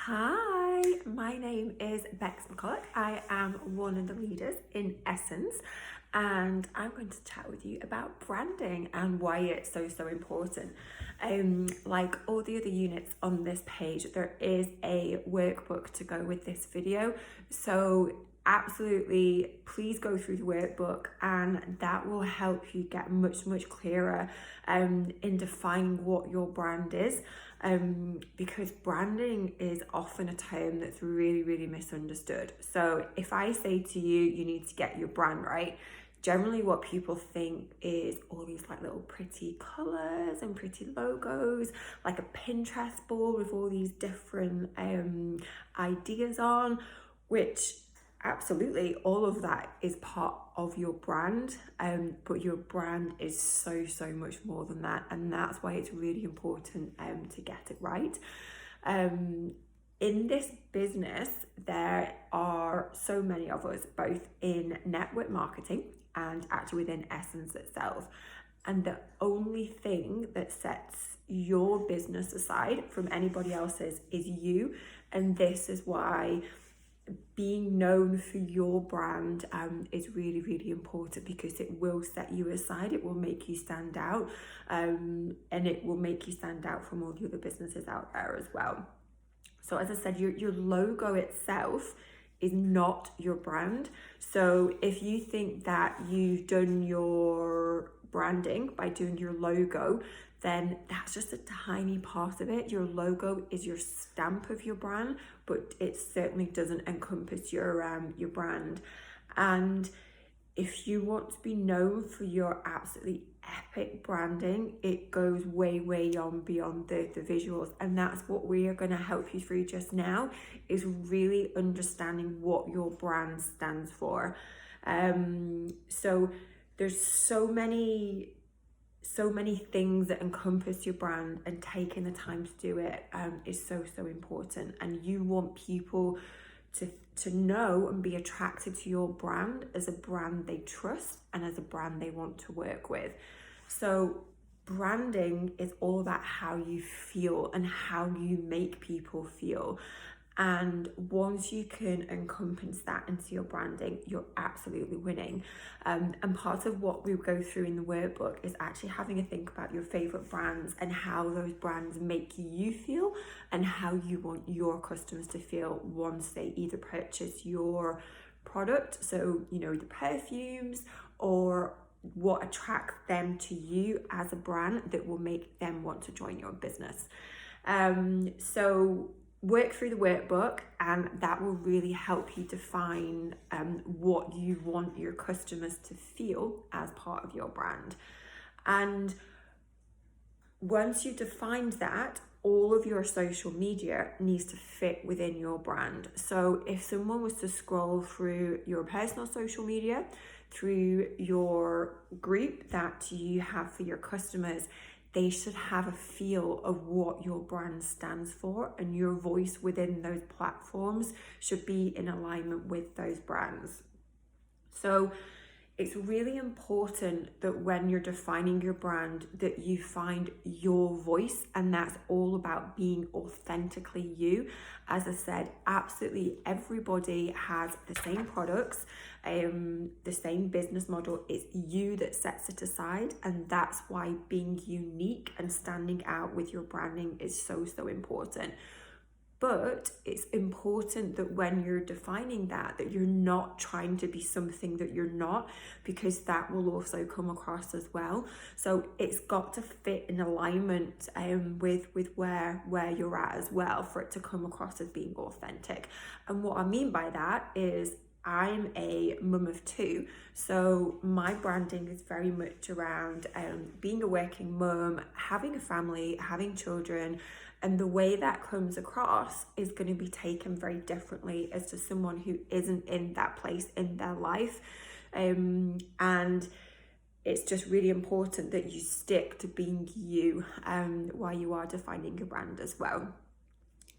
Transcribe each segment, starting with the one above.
Hi, my name is Bex McCulloch. I am one of the leaders in Essence, and I'm going to chat with you about branding and why it's so important. Like all the other units on this page, there is a workbook to go with this video. So absolutely, please go through the workbook, and that will help you get much clearer in defining what your brand is. Because branding is often a term that's really misunderstood. So if I say to you, you need to get your brand right, generally what people think is all these like little pretty colors and pretty logos, like a Pinterest board with all these different ideas on, which absolutely all of that is part of your brand, but your brand is so much more than that, and that's why it's really important to get it right. In this business, there are so many of us, both in network marketing and actually within Essence itself, and the only thing that sets your business aside from anybody else's is you. And this is why being known for your brand is really important, because it will set you aside, it will make you stand out, and it will make you stand out from all the other businesses out there as well. So as I said, your logo itself is not your brand. So if you think that you've done your branding by doing your logo, then that's just a tiny part of it. Your logo is your stamp of your brand, but it certainly doesn't encompass your brand. And if you want to be known for your absolutely epic branding, it goes way on beyond the visuals. And that's what we are going to help you through just now, is really understanding what your brand stands for. So there's so many things that encompass your brand, and taking the time to do it is so important. And you want people to know and be attracted to your brand as a brand they trust and as a brand they want to work with. So branding is all about how you feel and how you make people feel. And once you can encompass that into your branding, you're absolutely winning. And part of what we go through in the workbook is actually having a think about your favorite brands and how those brands make you feel, and how you want your customers to feel once they either purchase your product. So, the perfumes, or what attracts them to you as a brand that will make them want to join your business. So work through the workbook, and that will really help you define what you want your customers to feel as part of your brand. And once you've defined that, all of your social media needs to fit within your brand. So if someone was to scroll through your personal social media, through your group that you have for your customers, they should have a feel of what your brand stands for, and your voice within those platforms should be in alignment with those brands. So it's really important that when you're defining your brand, that you find your voice, and that's all about being authentically you. As I said, absolutely everybody has the same products, the same business model. It's you that sets it aside, and that's why being unique and standing out with your branding is so important. But it's important that when you're defining that you're not trying to be something that you're not, because that will also come across as well. So it's got to fit in alignment with where you're at as well, for it to come across as being authentic. And what I mean by that is, I'm a mum of two, so my branding is very much around being a working mum, having a family, having children, and the way that comes across is going to be taken very differently as to someone who isn't in that place in their life. And it's just really important that you stick to being you while you are defining your brand as well.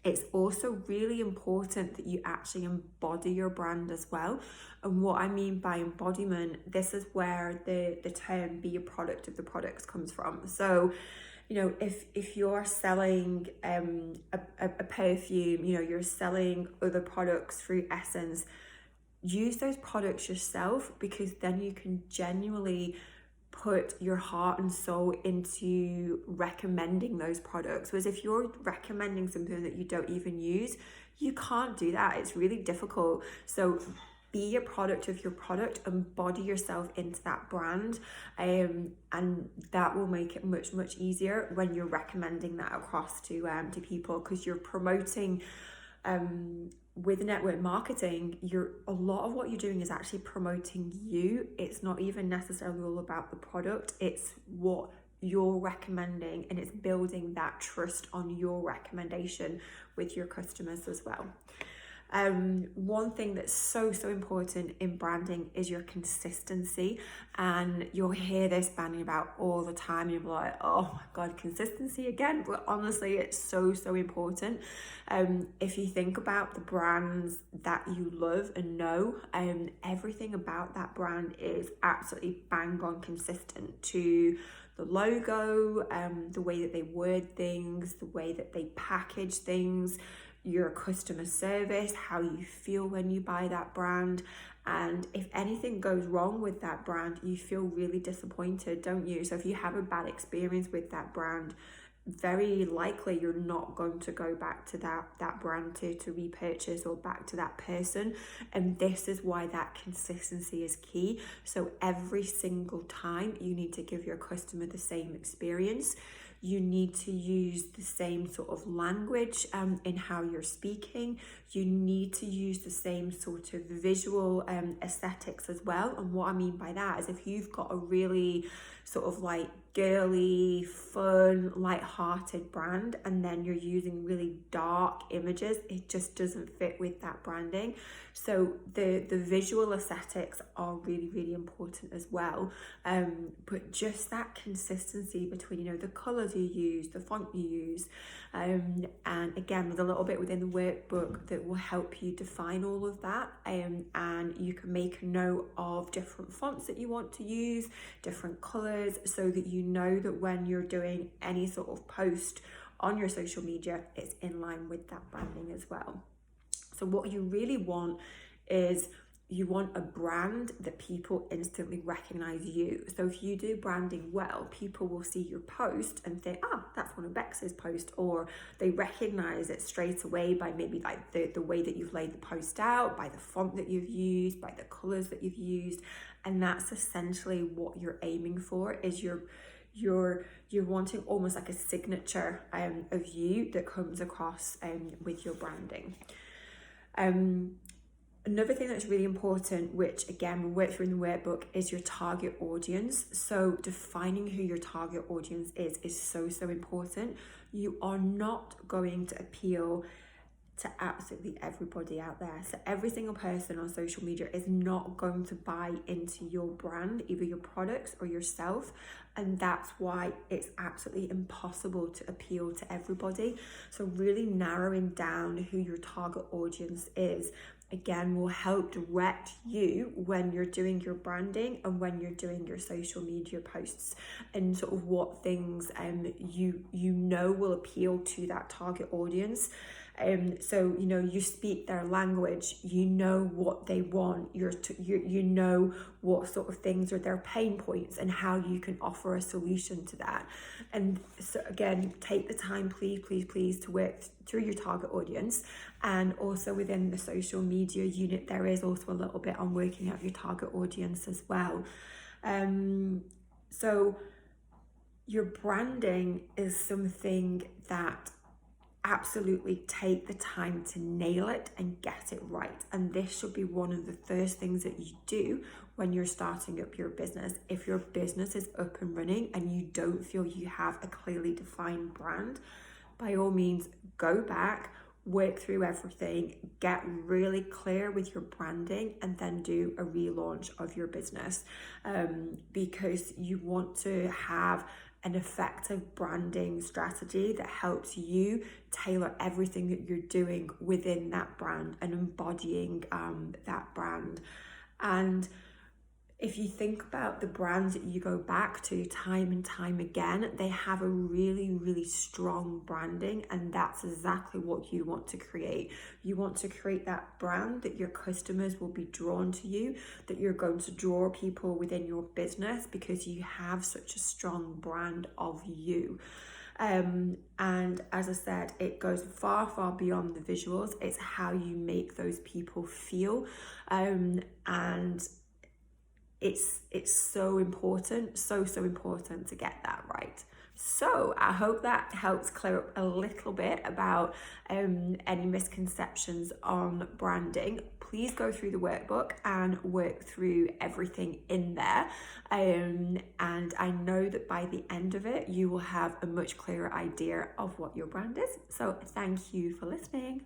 It's also really important that you actually embody your brand as well. And what I mean by embodiment, this is where the term be a product of the products comes from. So, if you're selling a a perfume, you know, you're selling other products through Essence, use those products yourself, because then you can genuinely put your heart and soul into recommending those products. Whereas if you're recommending something that you don't even use, you can't do that. It's really difficult. So be a product of your product, embody yourself into that brand, and that will make it much, much easier when you're recommending that across to people, because you're promoting with network marketing, a lot of what you're doing is actually promoting you. It's not even necessarily all about the product, it's what you're recommending, and it's building that trust on your recommendation with your customers as well. One thing that's so important in branding is your consistency, and you'll hear this banning about all the time, and you'll be like, oh my god, consistency again. But honestly, it's so important. If you think about the brands that you love and know, everything about that brand is absolutely bang on consistent, to the logo, the way that they word things, the way that they package things, your customer service, how you feel when you buy that brand. And if anything goes wrong with that brand, you feel really disappointed, don't you? So if you have a bad experience with that brand, very likely you're not going to go back to that brand to repurchase, or back to that person. And this is why that consistency is key. So every single time you need to give your customer the same experience. You need to use the same sort of language in how you're speaking. You need to use the same sort of visual aesthetics as well. And what I mean by that is, if you've got a really sort of like girly, fun, light-hearted brand, and then you're using really dark images, it just doesn't fit with that branding. So the visual aesthetics are really important as well. But just that consistency between, you know, the colors you use, the font you use, and again, with a little bit within the workbook that will help you define all of that. And you can make a note of different fonts that you want to use, different colors, so that you know that when you're doing any sort of post on your social media, it's in line with that branding as well. So what you really want is, you want a brand that people instantly recognize you. So if you do branding well, people will see your post and think, that's one of Bex's posts, or they recognize it straight away by maybe like the way that you've laid the post out, by the font that you've used, by the colors that you've used. And that's essentially what you're aiming for, is you're wanting almost like a signature of you that comes across with your branding. Another thing that's really important, which again we work through in the workbook, is your target audience. So defining who your target audience is so important. You are not going to appeal to absolutely everybody out there. So every single person on social media is not going to buy into your brand, either your products or yourself. And that's why it's absolutely impossible to appeal to everybody. So really narrowing down who your target audience is, again, will help direct you when you're doing your branding and when you're doing your social media posts, and sort of what things you know will appeal to that target audience. So, you know, you speak their language, you know what they want, you know what sort of things are their pain points and how you can offer a solution to that. And so again, take the time, please, to work through your target audience. And also within the social media unit, there is also a little bit on working out your target audience as well. So your branding is something that absolutely take the time to nail it and get it right. And this should be one of the first things that you do when you're starting up your business. If your business is up and running and you don't feel you have a clearly defined brand, by all means, go back, work through everything, get really clear with your branding, and then do a relaunch of your business, because you want to have an effective branding strategy that helps you tailor everything that you're doing within that brand and embodying that brand. And If you think about the brands that you go back to time and time again, they have a really, really strong branding, and that's exactly what you want to create. You want to create that brand that your customers will be drawn to you, that you're going to draw people within your business because you have such a strong brand of you. And as I said, it goes far, far beyond the visuals. It's how you make those people feel. And it's so important, so important to get that right. So I hope that helps clear up a little bit about any misconceptions on branding. Please go through the workbook and work through everything in there, and I know that by the end of it you will have a much clearer idea of what your brand is. So thank you for listening.